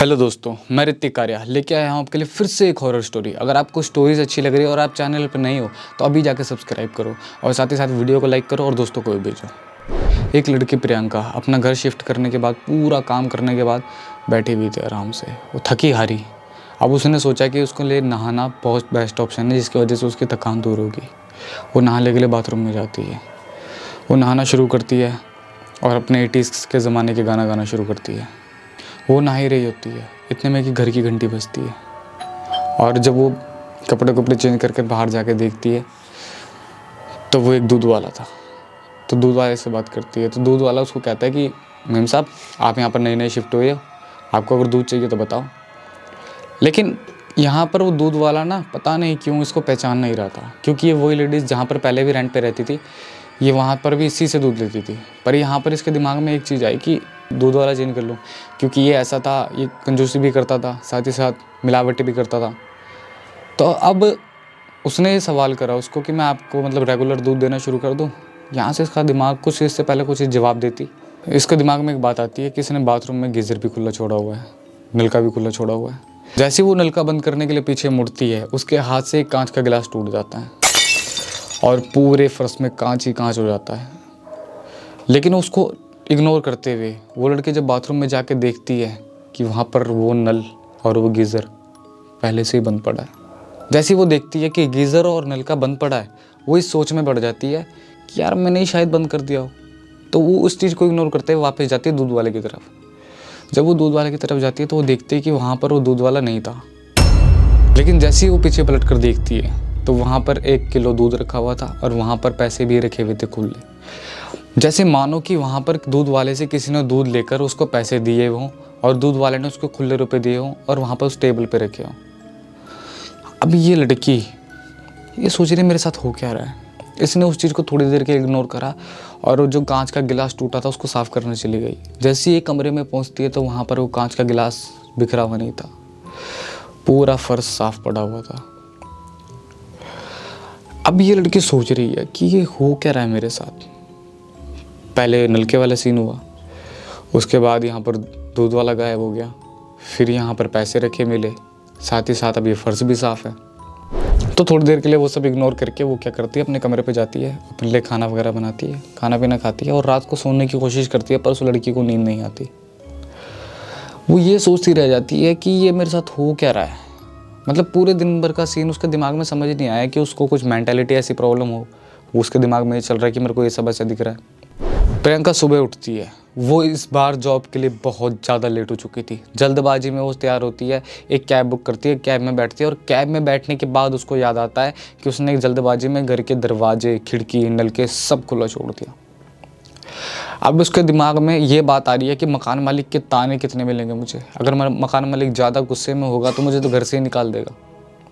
Hello दोस्तों, मैं ऋतिक आर्या लेके आया हूँ आपके लिए फिर से एक हॉरर स्टोरी। अगर आपको स्टोरीज अच्छी लग रही है और आप चैनल पर नहीं हो तो अभी जाके सब्सक्राइब करो और साथ ही साथ वीडियो को लाइक करो और दोस्तों को भी भेजो। एक लड़की प्रियंका अपना घर शिफ्ट करने के बाद, पूरा काम करने के बाद बैठी हुई थी आराम से। वो थकी हारी। अब उसने सोचा कि उसके लिए नहाना बहुत बेस्ट ऑप्शन है, जिसकी वजह से उसकी थकान दूर होगी। वो नहाने के लिए बाथरूम में जाती है। वो नहाना शुरू करती है और अपने 80s के ज़माने के गाना गाना शुरू करती है। वो नहा ही रही होती है, इतने में कि घर की घंटी बजती है। और जब वो कपड़े चेंज करके बाहर जाके देखती है तो वो एक दूध वाला था। तो दूध वाले से बात करती है तो दूध वाला उसको कहता है कि मेम साहब, आप यहाँ पर नए नए शिफ्ट हुए हो, आपको अगर दूध चाहिए तो बताओ। लेकिन यहाँ पर वो दूध वाला ना, पता नहीं क्यों इसको पहचान नहीं रहा था, क्योंकि ये वही लेडीज़ जहाँ पर पहले भी रेंट पे रहती थी, ये वहाँ पर भी इसी से दूध लेती थी। पर यहाँ पर इसके दिमाग में एक चीज़ आई कि दूध वाला चेंज कर लूँ, क्योंकि ये ऐसा था, ये कंजूसी भी करता था, साथ ही साथ मिलावटी भी करता था। तो अब उसने ये सवाल करा उसको कि मैं आपको मतलब रेगुलर दूध देना शुरू कर दूँ। यहाँ से इसका दिमाग कुछ इससे पहले कुछ जवाब देती। इसके दिमाग में एक बात आती है कि इसने बाथरूम में गीज़र भी खुला छोड़ा हुआ है, नलका भी खुला छोड़ा हुआ है। जैसे वो नलका बंद करने के लिए पीछे मुड़ती है, उसके हाथ से एक कांच का गिलास टूट जाता है और पूरे फर्श में कांच ही कांच हो जाता है। लेकिन उसको इग्नोर करते हुए वो लड़की जब बाथरूम में जाके देखती है कि वहाँ पर वो नल और वो गीज़र पहले से ही बंद पड़ा है। जैसे वो देखती है कि गीज़र और नल का बंद पड़ा है, वो इस सोच में बढ़ जाती है कि यार मैंने ही शायद बंद कर दिया हो। तो वो उस चीज़ को इग्नोर करते हुए वापस जाती है दूध वाले की तरफ। जब वो दूध वाले की तरफ जाती है तो वो देखती है कि वहाँ पर वो दूध वाला नहीं था। लेकिन जैसे ही वो पीछे पलट कर देखती है तो वहाँ पर 1 किलो दूध रखा हुआ था और वहाँ पर पैसे भी रखे हुए थे खुले। जैसे मानो कि वहाँ पर दूध वाले से किसी ने दूध लेकर उसको पैसे दिए हों और दूध वाले ने उसको खुले रुपए दिए हों और वहाँ पर उस टेबल पे रखे हों। अब ये लड़की ये सोच रही मेरे साथ हो क्या रहा है। इसने उस चीज़ को थोड़ी देर के इग्नोर करा और जो कांच का गिलास टूटा था उसको साफ़ करने चली गई। जैसे ही कमरे में पहुँचती है तो वहाँ पर वो कांच का गिलास बिखरा हुआ नहीं था, पूरा फर्श साफ पड़ा हुआ था। अब ये लड़की सोच रही है कि ये हो क्या रहा है मेरे साथ। पहले नलके वाला सीन हुआ, उसके बाद यहाँ पर दूध वाला गायब हो गया, फिर यहाँ पर पैसे रखे मिले, साथ ही साथ अब ये फर्श भी साफ़ है। तो थोड़ी देर के लिए वो सब इग्नोर करके वो क्या करती है, अपने कमरे पे जाती है, अपने लिए खाना वगैरह बनाती है, खाना पीना खाती है और रात को सोने की कोशिश करती है। पर उस लड़की को नींद नहीं आती। वो ये सोचती रह जाती है कि ये मेरे साथ हो क्या रहा है। मतलब पूरे दिन भर का सीन उसके दिमाग में समझ नहीं आया कि उसको कुछ मेंटालिटी ऐसी प्रॉब्लम हो। वो उसके दिमाग में ये चल रहा है कि मेरे को ये सब ऐसा दिख रहा है। प्रियंका सुबह उठती है। वो इस बार जॉब के लिए बहुत ज़्यादा लेट हो चुकी थी। जल्दबाजी में वो तैयार होती है, एक कैब बुक करती है, कैब में बैठती है और कैब में बैठने के बाद उसको याद आता है कि उसने एक जल्दबाजी में घर के दरवाजे, खिड़की, नलके सब खुला छोड़ दिया। अब उसके दिमाग में ये बात आ रही है कि मकान मालिक के ताने कितने मिलेंगे मुझे। अगर मकान मालिक ज़्यादा गुस्से में होगा तो मुझे तो घर से ही निकाल देगा।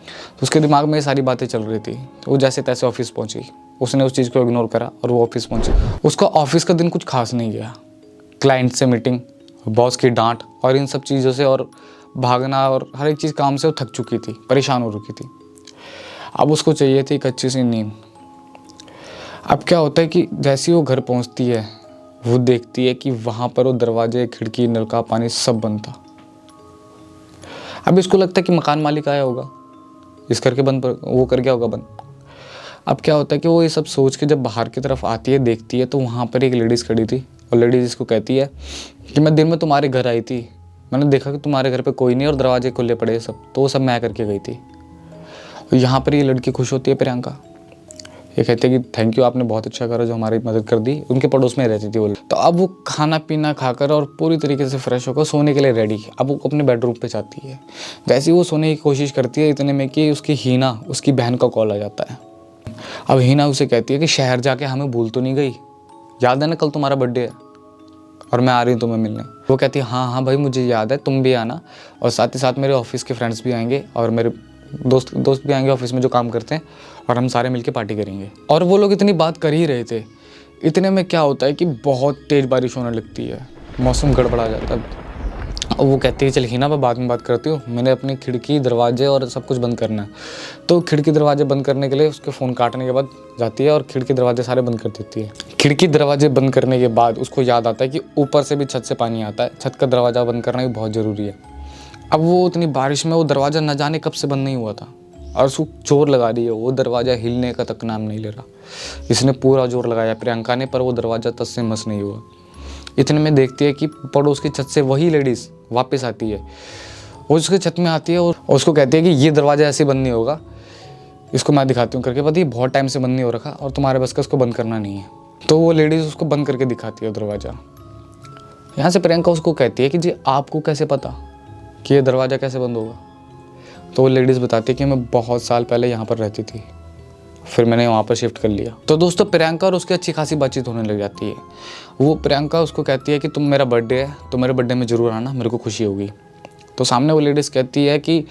तो उसके दिमाग में ये सारी बातें चल रही थी। तो वो जैसे तैसे ऑफिस पहुंची। उसने उस चीज़ को इग्नोर करा और वो ऑफिस पहुंची। उसका ऑफिस का दिन कुछ खास नहीं गया। क्लाइंट से मीटिंग, बॉस की डांट और इन सब चीज़ों से और भागना और हर एक चीज़ काम से वो थक चुकी थी, परेशान हो चुकी थी। अब उसको चाहिए थी एक अच्छी सी नींद। अब क्या होता है कि जैसे ही वो घर पहुंचती है वो देखती है कि वहाँ पर वो दरवाजे, खिड़की, नलका, पानी सब बंद था। अब इसको लगता है कि मकान मालिक आया होगा, इस करके बंद वो कर गया होगा बंद। अब क्या होता है कि वो ये सब सोच के जब बाहर की तरफ आती है, देखती है तो वहाँ पर एक लेडीज़ खड़ी थी और लेडीज़ इसको कहती है कि मैं दिन में तुम्हारे घर आई थी, मैंने देखा कि तुम्हारे घर पे कोई नहीं और दरवाजे खुले पड़े सब, तो वो सब मैं करके गई थी। और यहाँ पर ये लड़की खुश होती है प्रियंका। ये कहते हैं कि थैंक यू, आपने बहुत अच्छा करा जो हमारी मदद कर दी। उनके पड़ोस में रहती थी वो। तो अब वो खाना पीना खाकर और पूरी तरीके से फ्रेश होकर सोने के लिए रेडी। अब वो अपने बेडरूम पे जाती है। जैसे ही वो सोने की कोशिश करती है इतने में कि उसकी हीना, उसकी बहन का कॉल आ जाता है। अब हीना उसे कहती है कि शहर जाके हमें भूल तो नहीं गई, याद है ना कल तुम्हारा बर्थडे है और मैं आ रही हूँ तुम्हें मिलने। वो कहती है हाँ हाँ भाई मुझे याद है, तुम भी आना और साथ ही साथ मेरे ऑफिस के फ्रेंड्स भी आएंगे और मेरे दोस्त भी आएंगे ऑफिस में जो काम करते हैं और हम सारे मिलके पार्टी करेंगे। और वो लोग इतनी बात कर ही रहे थे, इतने में क्या होता है कि बहुत तेज़ बारिश होने लगती है, मौसम गड़बड़ा जाता है। और वो कहती है चल हिना मैं बाद में बात करती हूँ, मैंने अपनी खिड़की, दरवाजे और सब कुछ बंद करना है। तो खिड़की दरवाजे बंद करने के लिए उसके फ़ोन काटने के बाद जाती है और खिड़की दरवाजे सारे बंद कर देती है। खिड़की दरवाजे बंद करने के बाद उसको याद आता है कि ऊपर से भी छत से पानी आता है, छत का दरवाज़ा बंद करना भी बहुत ज़रूरी है। अब वो इतनी बारिश में वो दरवाज़ा न जाने कब से बंद नहीं हुआ था और उसको जोर लगा दी है, वो दरवाज़ा हिलने का तक नाम नहीं ले रहा। इसने पूरा जोर लगाया प्रियंका ने, पर वो दरवाज़ा तस से मस नहीं हुआ। इतने में देखती है कि पड़ोस की छत से वही लेडीज़ वापस आती है। वो उसके छत में आती है और उसको कहती है कि ये दरवाज़ा ऐसे बंद नहीं होगा, इसको मैं दिखाती हूँ करके। पता है बहुत टाइम से बंद नहीं हो रखा और तुम्हारे बस का उसको बंद करना नहीं है। तो वो लेडीज़ उसको बंद करके दिखाती है दरवाज़ा। यहाँ से प्रियंका उसको कहती है कि जी आपको कैसे पता कि ये दरवाज़ा कैसे बंद होगा। तो वो लेडीज़ बताती है कि मैं बहुत साल पहले यहाँ पर रहती थी, फिर मैंने वहाँ पर शिफ्ट कर लिया। तो दोस्तों प्रियंका और उसकी अच्छी खासी बातचीत होने लग जाती है। वो प्रियंका उसको कहती है कि तुम मेरा बर्थडे है तो मेरे बर्थडे में ज़रूर आना, मेरे को खुशी होगी। तो सामने वो लेडीज़ कहती है कि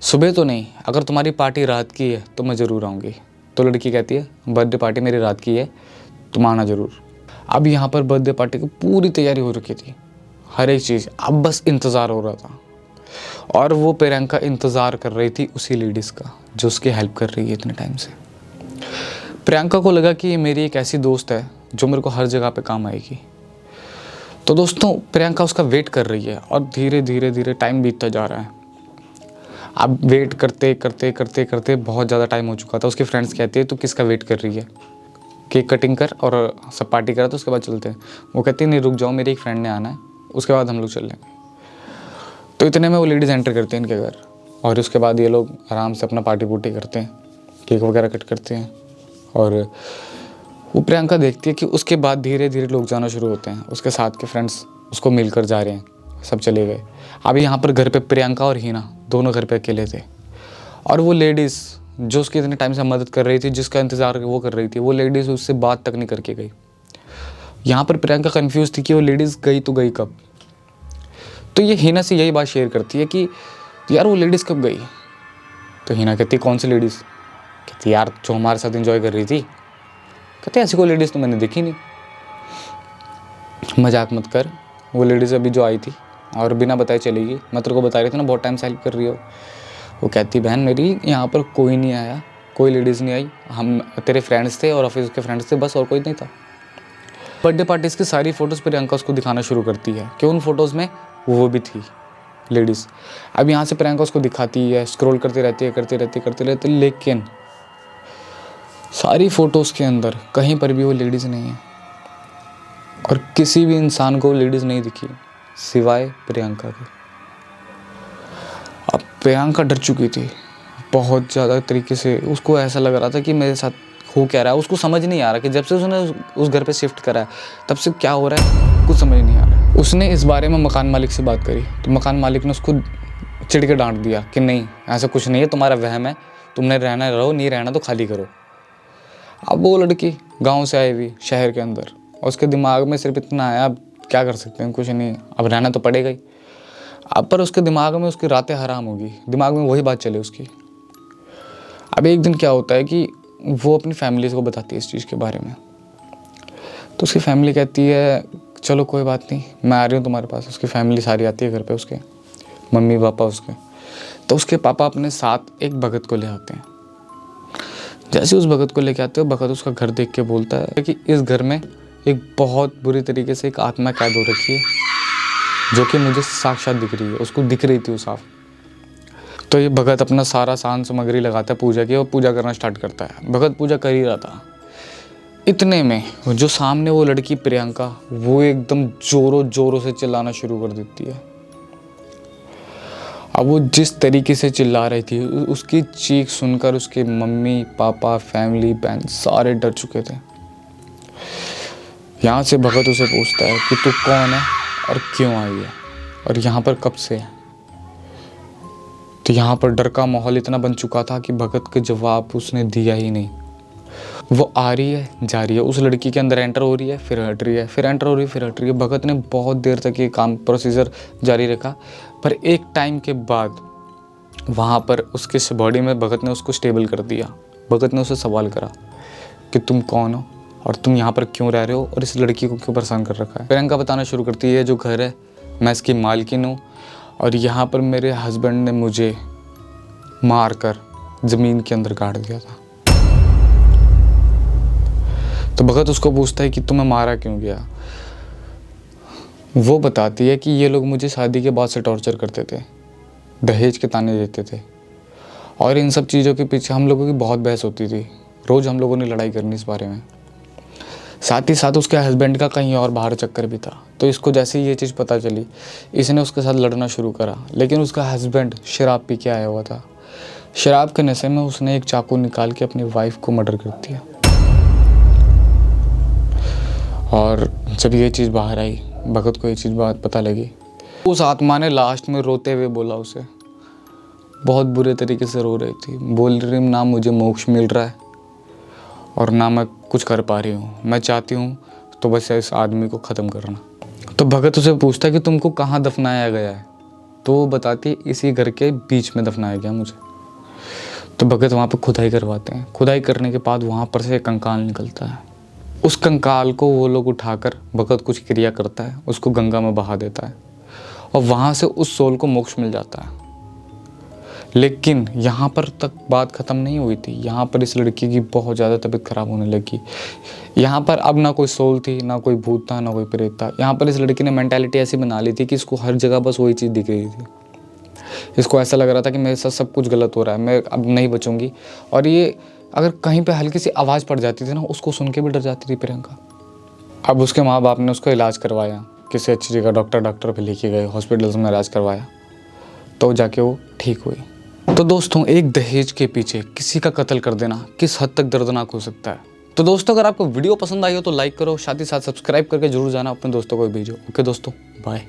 सुबह तो नहीं, अगर तुम्हारी पार्टी रात की है तो मैं ज़रूर आऊँगी। तो लड़की कहती है बर्थडे पार्टी मेरी रात की है, तुम आना ज़रूर। अब यहाँ पर बर्थडे पार्टी की पूरी तैयारी हो रखी थी, हर एक चीज़, अब बस इंतज़ार हो रहा था। और वो प्रियंका इंतज़ार कर रही थी उसी लेडीज़ का जो उसकी हेल्प कर रही है इतने टाइम से। प्रियंका को लगा कि ये मेरी एक ऐसी दोस्त है जो मेरे को हर जगह पे काम आएगी। तो दोस्तों प्रियंका उसका वेट कर रही है और धीरे धीरे धीरे टाइम बीतता जा रहा है। अब वेट करते करते करते करते बहुत ज़्यादा टाइम हो चुका था। उसकी फ्रेंड्स कहती है तू किसका वेट कर रही है, केक कटिंग कर और सब पार्टी करा तो उसके बाद चलते हैं। वो कहती है नहीं रुक जाओ, मेरी एक फ्रेंड ने आना है, उसके बाद हम लोग चल लेंगे। तो इतने में वो लेडीज़ एंटर करते हैं इनके घर और उसके बाद ये लोग आराम से अपना पार्टी वूटी करते हैं, केक वगैरह कट करते हैं। और वो प्रियंका देखती है कि उसके बाद धीरे धीरे लोग जाना शुरू होते हैं, उसके साथ के फ्रेंड्स उसको मिलकर जा रहे हैं, सब चले गए। अब यहाँ पर घर पे प्रियंका और हीना दोनों घर पे अकेले थे और वो लेडीज़ जो उसकी इतने टाइम से मदद कर रही थी, जिसका इंतज़ार वो कर रही थी, वो लेडीज़ उससे बात तक नहीं करके गई। यहाँ पर प्रियंका कंफ्यूज थी कि वो लेडीज़ गई तो गई कब। तो ये हीना से यही बात शेयर करती है कि यार वो लेडीज़ कब गई। तो हीना कहती कौन सी लेडीज़। कहती यार जो हमारे साथ एंजॉय कर रही थी। कहते ऐसी कोई लेडीज़ तो मैंने देखी नहीं। मजाक मत कर, वो लेडीज़ अभी जो आई थी और बिना बताए चली गई, मैं तेरे को बता रही थी ना बहुत टाइम से हेल्प कर रही हो। वो कहती बहन मेरी यहाँ पर कोई नहीं आया, कोई लेडीज़ नहीं आई, हम तेरे फ्रेंड्स थे और ऑफिस के फ्रेंड्स थे, बस और कोई नहीं था। बर्थडे पार्टीज़ की सारी फ़ोटोज़ प्रियंका उसको दिखाना शुरू करती है कि उन फ़ोटोज़ में वो भी थी लेडीज़। अब यहाँ से प्रियंका उसको दिखाती है, स्क्रॉल करती रहती है, लेकिन सारी फ़ोटोज़ के अंदर कहीं पर भी वो लेडीज़ नहीं है और किसी भी इंसान को लेडीज़ नहीं दिखी सिवाय प्रियंका के। अब प्रियंका डर चुकी थी बहुत ज़्यादा तरीके से। उसको ऐसा लग रहा था कि मेरे साथ हो क्या रहा है। उसको समझ नहीं आ रहा कि जब से उसने उस घर पे शिफ्ट करा है तब से क्या हो रहा है, कुछ समझ नहीं आ रहा है। उसने इस बारे में मकान मालिक से बात करी तो मकान मालिक ने उसको चिढ़ के डांट दिया कि नहीं ऐसा कुछ नहीं है, तुम्हारा वहम है, तुमने रहना रहो, नहीं रहना तो खाली करो। अब वो लड़की गांव से आई हुई शहर के अंदर और उसके दिमाग में सिर्फ इतना आया, अब क्या कर सकते हैं, कुछ नहीं, अब रहना तो पड़ेगा ही। अब पर उसके दिमाग में उसकी रातें हराम होगी, दिमाग में वही बात चले उसकी। अब एक दिन क्या होता है कि वो अपनी फैमिली को बताती है इस चीज़ के बारे में। तो उसकी फैमिली कहती है चलो कोई बात नहीं, मैं आ रही हूँ तुम्हारे पास। उसकी फैमिली सारी आती है घर पे, उसके मम्मी पापा उसके। तो उसके पापा अपने साथ एक भगत को ले आते हैं। जैसे उस भगत को लेके आते हो, भगत उसका घर देख के बोलता है कि इस घर में एक बहुत बुरी तरीके से एक आत्मा कैद हो रखी है जो कि मुझे साक्षात दिख रही है, उसको दिख रही थी वो साफ। तो ये भगत अपना सारा सामान सामग्री लगाता है पूजा की और पूजा करना स्टार्ट करता है। भगत पूजा कर ही रहा था, इतने में जो सामने वो लड़की प्रियंका वो एकदम जोरों जोरों से चिल्लाना शुरू कर देती है। अब वो जिस तरीके से चिल्ला रही थी उसकी चीख सुनकर उसके मम्मी पापा फैमिली बहन सारे डर चुके थे। यहाँ से भगत उसे पूछता है कि तू कौन है और क्यों आई है और यहाँ पर कब से है। तो यहाँ पर डर का माहौल इतना बन चुका था कि भगत के जवाब उसने दिया ही नहीं। वो आ रही है जा रही है, उस लड़की के अंदर एंटर हो रही है फिर हट रही है, फिर एंटर हो रही है फिर हट रही है। भगत ने बहुत देर तक ये काम प्रोसीजर जारी रखा, पर एक टाइम के बाद वहाँ पर उसके बॉडी में भगत ने उसको स्टेबल कर दिया। भगत ने उससे सवाल करा कि तुम कौन हो और तुम यहाँ पर क्यों रह रहे हो और इस लड़की को क्यों परेशान कर रखा है। प्रियंका बताना शुरू करती है जो घर है मैं इसकी मालकिन हूँ और यहाँ पर मेरे हस्बैंड ने मुझे मार कर ज़मीन के अंदर गाड़ दिया था। तो भगत उसको पूछता है कि तुम्हें मारा क्यों गया। वो बताती है कि ये लोग मुझे शादी के बाद से टॉर्चर करते थे दहेज के ताने देते थे। और इन सब चीज़ों के पीछे हम लोगों की बहुत बहस होती थी, रोज़ हम लोगों ने लड़ाई करनी इस बारे में। साथ ही साथ उसके हस्बैंड का कहीं और बाहर चक्कर भी था। तो इसको जैसे ही ये चीज़ पता चली, इसने उसके साथ लड़ना शुरू करा। लेकिन उसका हस्बैंड शराब पी के आया हुआ था। शराब के नशे में उसने एक चाकू निकाल के अपनी वाइफ को मर्डर कर दिया। और जब ये चीज़ बाहर आई, भगत को ये चीज़ बात पता लगी, उस आत्मा ने लास्ट में रोते हुए बोला उसे, बहुत बुरे तरीके से रो रही थी, बोल रही ना मुझे मोक्ष मिल रहा है और ना मैं कुछ कर पा रही हूँ, मैं चाहती हूँ तो बस इस आदमी को ख़त्म करना। तो भगत उसे पूछता है कि तुमको कहाँ दफनाया गया है? तो वो बताती है इसी घर के बीच में दफनाया गया मुझे। तो भगत वहाँ पे खुदाई करवाते हैं। खुदाई करने के बाद वहाँ पर से एक कंकाल निकलता है। उस कंकाल को वो लोग उठाकर भगत कुछ क्रिया करता है, उसको गंगा में बहा देता है और वहाँ से उस सोल को मोक्ष मिल जाता है। लेकिन यहाँ पर तक बात ख़त्म नहीं हुई थी। यहाँ पर इस लड़की की बहुत ज़्यादा तबीयत ख़राब होने लगी। यहाँ पर अब ना कोई सोल थी, ना कोई भूत था, ना कोई प्रेत था। यहाँ पर इस लड़की ने मेंटालिटी ऐसी बना ली थी कि इसको हर जगह बस वही चीज़ दिख रही थी। इसको ऐसा लग रहा था कि मेरे साथ सब कुछ गलत हो रहा है, मैं अब नहीं बचूंगी। और ये अगर कहीं पे हल्की सी आवाज़ पड़ जाती थी ना, उसको सुन के भी डर जाती थी प्रियंका। अब उसके माँ बाप ने उसका इलाज करवाया, किसी अच्छी जगह डॉक्टर पे लेके गए, हॉस्पिटल्स में इलाज करवाया, तो जाके वो ठीक हुई। तो दोस्तों, एक दहेज के पीछे किसी का कत्ल कर देना किस हद तक दर्दनाक हो सकता है। तो दोस्तों, अगर आपको वीडियो पसंद आई हो तो लाइक करो, साथ ही साथ सब्सक्राइब करके जरूर जाना, अपने दोस्तों को भेजो। ओके दोस्तों, बाय।